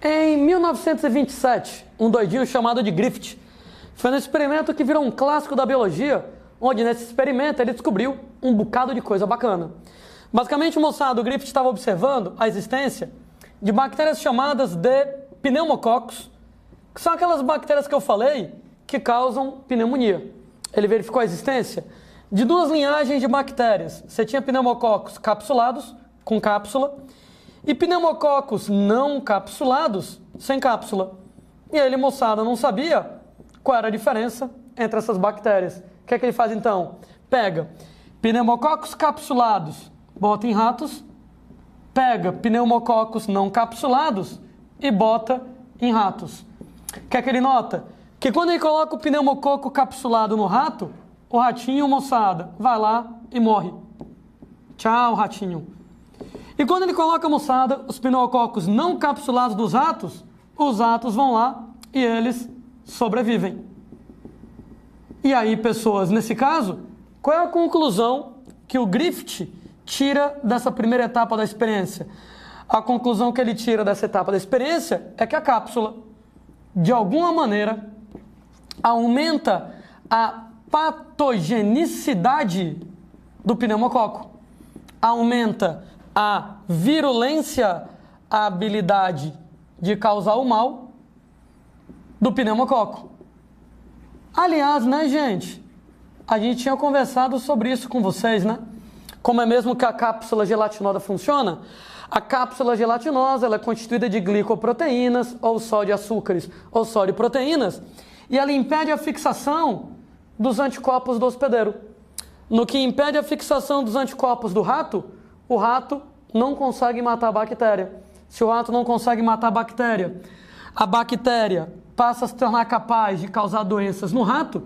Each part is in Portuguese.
Em 1927, um doidinho chamado de Griffith fez um experimento que virou um clássico da biologia, onde nesse experimento ele descobriu um bocado de coisa bacana. Basicamente, moçada, o Griffith estava observando a existência de bactérias chamadas de pneumococos, que são aquelas bactérias que eu falei que causam pneumonia. Ele verificou a existência de duas linhagens de bactérias. Você tinha pneumococos capsulados, com cápsula, e pneumococos não capsulados, sem cápsula. E ele, moçada, não sabia qual era a diferença entre essas bactérias. O que é que ele faz então? Pega pneumococos capsulados, bota em ratos, pega pneumococos não capsulados e bota em ratos. O que é que ele nota? Que quando ele coloca o pneumococo capsulado no rato, o ratinho, moçada, vai lá e morre. Tchau, ratinho. E quando ele coloca, moçada, os pneumococos não capsulados dos ratos, os ratos vão lá e eles sobrevivem. E aí, pessoas, nesse caso, qual é a conclusão que o Griffith tira dessa primeira etapa da experiência? A conclusão que ele tira dessa etapa da experiência é que a cápsula, de alguma maneira, aumenta a patogenicidade do pneumococo, aumenta a virulência, a habilidade de causar o mal do pneumococo. Aliás, né, gente? A gente tinha conversado sobre isso com vocês, né? Como é mesmo que a cápsula gelatinosa funciona? A cápsula gelatinosa ela é constituída de glicoproteínas, ou só de açúcares, ou só de proteínas, e ela impede a fixação dos anticorpos do hospedeiro. No que impede a fixação dos anticorpos do rato, o rato não consegue matar a bactéria. Se o rato não consegue matar a bactéria passa a se tornar capaz de causar doenças no rato,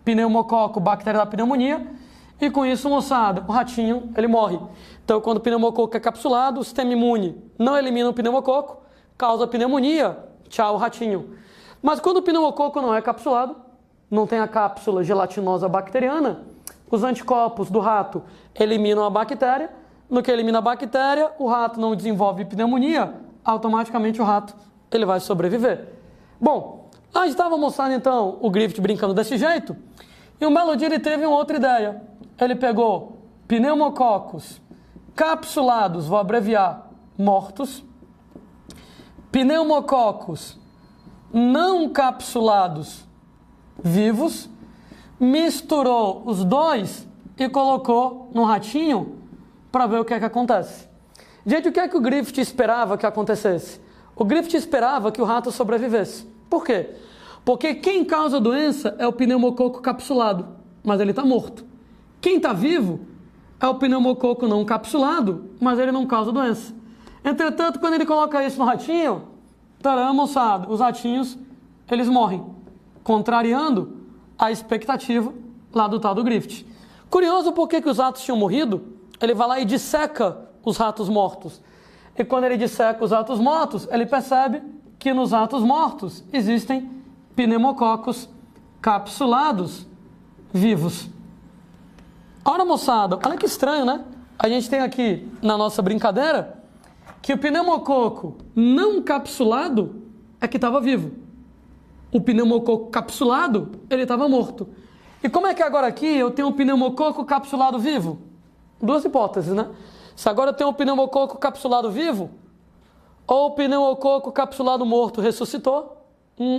pneumococo, bactéria da pneumonia, e com isso, moçada, o ratinho, ele morre. Então, quando o pneumococo é capsulado, o sistema imune não elimina o pneumococo, causa pneumonia, tchau, ratinho. Mas quando o pneumococo não é capsulado, não tem a cápsula gelatinosa bacteriana, os anticorpos do rato eliminam a bactéria. No que elimina a bactéria, o rato não desenvolve pneumonia, automaticamente o rato ele vai sobreviver. Bom, aí estava mostrando então o Griffith brincando desse jeito, e um belo dia ele teve uma outra ideia. Ele pegou pneumococos capsulados, vou abreviar, mortos, pneumococos não capsulados, vivos, misturou os dois e colocou no ratinho para ver o que é que acontece. Gente, o que é que o Griffith esperava que acontecesse? O Griffith esperava que o rato sobrevivesse. Por quê? Porque quem causa a doença é o pneumococo capsulado, mas ele está morto. Quem está vivo é o pneumococo não capsulado, mas ele não causa doença. Entretanto, quando ele coloca isso no ratinho, tarã, moçada, os ratinhos, eles morrem, contrariando a expectativa lá do tal do Griffith. Curioso porque que os ratos tinham morrido, ele vai lá e disseca os ratos mortos. E quando ele disseca os ratos mortos, ele percebe que nos ratos mortos existem pneumococos capsulados vivos. Ora, moçada, olha que estranho, né? A gente tem aqui na nossa brincadeira que o pneumococo não capsulado é que estava vivo. O pneumococo capsulado, ele estava morto. E como é que agora aqui eu tenho um pneumococo capsulado vivo? Duas hipóteses, né? Se agora eu tenho um pneumococo capsulado vivo, ou o pneumococo capsulado morto ressuscitou,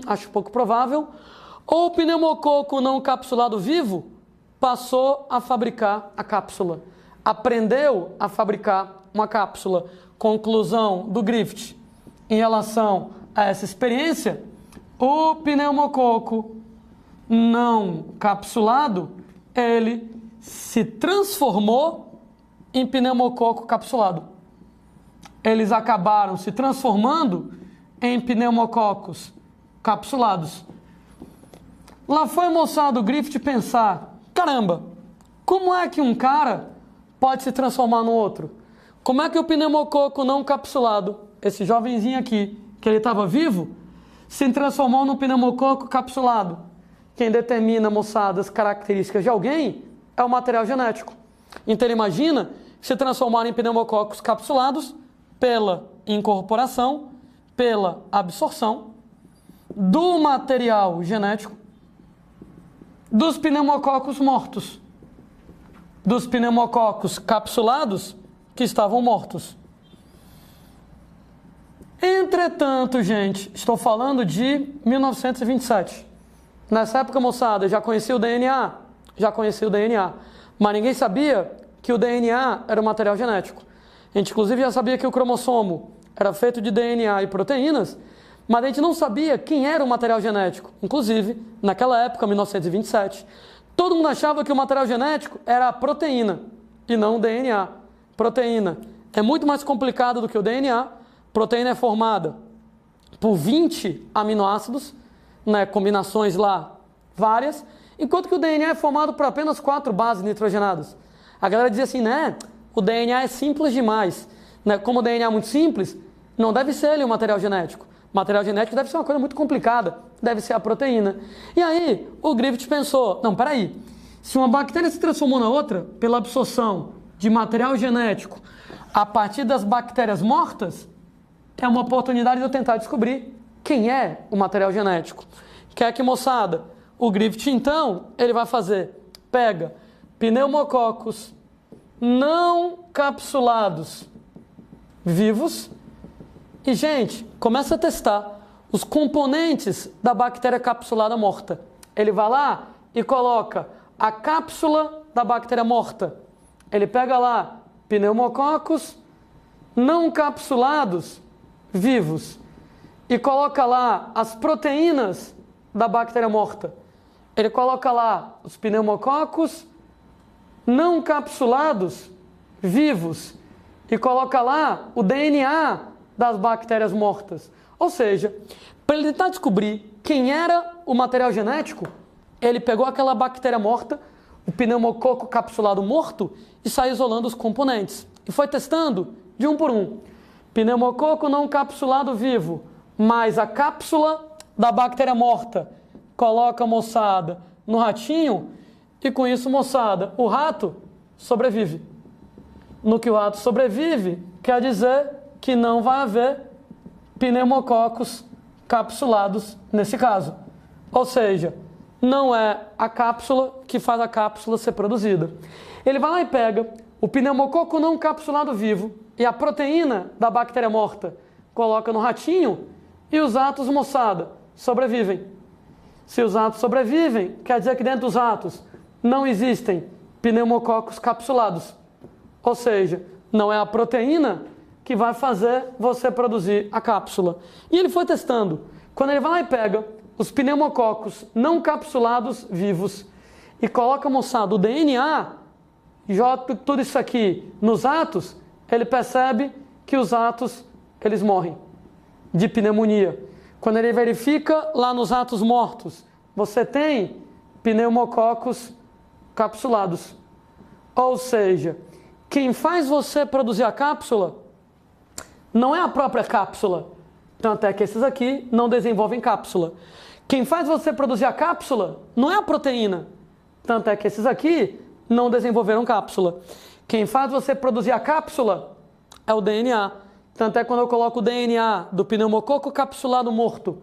acho pouco provável, ou o pneumococo não capsulado vivo passou a fabricar a cápsula, aprendeu a fabricar uma cápsula. Conclusão do Griffith em relação a essa experiência: o pneumococo não capsulado, ele se transformou em pneumococo capsulado. Eles acabaram se transformando em pneumococos capsulados. Lá foi, moçada, o Griffith pensar: caramba, como é que um cara pode se transformar no outro? Como é que o pneumococo não capsulado, esse jovenzinho aqui, que ele estava vivo, se transformou no pneumococo capsulado? Quem determina, moçada, as características de alguém é o material genético. Então ele imagina se transformar em pneumococos capsulados pela incorporação, pela absorção do material genético dos pneumococos mortos, dos pneumococos capsulados que estavam mortos. Entretanto, gente, estou falando de 1927. Nessa época, moçada, já conhecia o DNA? Já conhecia o DNA. Mas ninguém sabia que o DNA era um material genético. A gente, inclusive, já sabia que o cromossomo era feito de DNA e proteínas, mas a gente não sabia quem era o material genético. Inclusive, naquela época, 1927, todo mundo achava que o material genético era a proteína e não o DNA. Proteína é muito mais complicado do que o DNA. Proteína é formada por 20 aminoácidos, né, combinações lá várias, enquanto que o DNA é formado por apenas 4 bases nitrogenadas. A galera dizia assim, né, o DNA é simples demais. Né? Como o DNA é muito simples, não deve ser ele o material genético. O material genético deve ser uma coisa muito complicada, deve ser a proteína. E aí o Griffith pensou, não, peraí, se uma bactéria se transformou na outra pela absorção de material genético a partir das bactérias mortas, é uma oportunidade de eu tentar descobrir quem é o material genético. Quer que, moçada, o Griffith, então, ele vai fazer, pega pneumococos não capsulados vivos e, gente, começa a testar os componentes da bactéria capsulada morta. Ele vai lá e coloca a cápsula da bactéria morta. Ele pega lá pneumococos não capsulados vivos e coloca lá as proteínas da bactéria morta. Ele coloca lá os pneumococos não capsulados vivos e coloca lá o DNA das bactérias mortas. Ou seja, para ele tentar descobrir quem era o material genético, ele pegou aquela bactéria morta, o pneumococo capsulado morto, e saiu isolando os componentes. E foi testando de um por um. Pneumococo não capsulado vivo, mais a cápsula da bactéria morta. Coloca, moçada, no ratinho e com isso, moçada, o rato sobrevive. No que o rato sobrevive, quer dizer que não vai haver pneumococos capsulados nesse caso. Ou seja, não é a cápsula que faz a cápsula ser produzida. Ele vai lá e pega o pneumococo não capsulado vivo e a proteína da bactéria morta, coloca no ratinho e os ratos, moçada, sobrevivem. Se os ratos sobrevivem, quer dizer que dentro dos ratos não existem pneumococos capsulados. Ou seja, não é a proteína que vai fazer você produzir a cápsula. E ele foi testando. Quando ele vai lá e pega os pneumococos não capsulados vivos e coloca, moçada, o DNA, joga tudo isso aqui nos ratos, ele percebe que os ratos, eles morrem de pneumonia. Quando ele verifica lá nos ratos mortos, você tem pneumococos capsulados. Ou seja, quem faz você produzir a cápsula não é a própria cápsula. Tanto é que esses aqui não desenvolvem cápsula. Quem faz você produzir a cápsula não é a proteína. Tanto é que esses aqui não desenvolveram cápsula. Quem faz você produzir a cápsula é o DNA. Tanto é que quando eu coloco o DNA do pneumococo capsulado morto,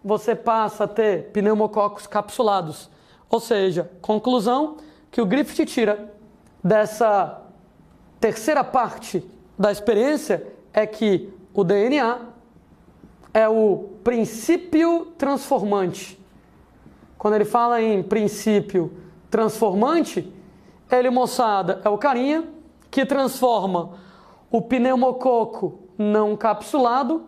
você passa a ter pneumococos capsulados. Ou seja, conclusão que o Griffith tira dessa terceira parte da experiência é que o DNA é o princípio transformante. Quando ele fala em princípio transformante, ele, moçada, é o carinha que transforma o pneumococo não capsulado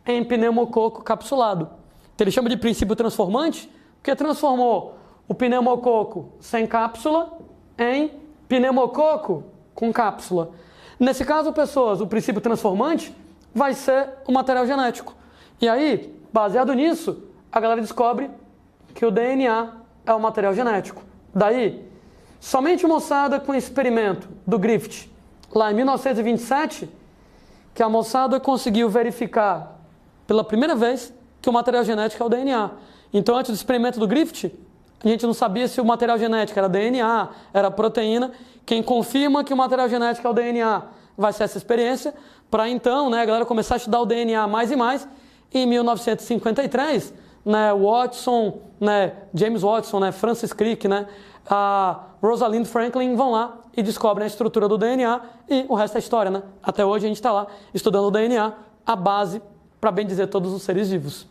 em pneumococo capsulado. Então, ele chama de princípio transformante porque transformou o pneumococo sem cápsula em pneumococo com cápsula. Nesse caso, pessoas, o princípio transformante vai ser o material genético. E aí, baseado nisso, a galera descobre que o DNA é o material genético. Daí, somente moçada com experimento do Griffith, lá em 1927, que a moçada conseguiu verificar pela primeira vez que o material genético é o DNA. Então, antes do experimento do Griffith, a gente não sabia se o material genético era DNA, era proteína. Quem confirma que o material genético é o DNA vai ser essa experiência, para então, né, a galera começar a estudar o DNA mais e mais Em 1953, né, Watson, né, James Watson, né, Francis Crick, né, a Rosalind Franklin vão lá e descobrem a estrutura do DNA e o resto é história, né? Até hoje a gente está lá estudando o DNA, a base, para bem dizer, todos os seres vivos.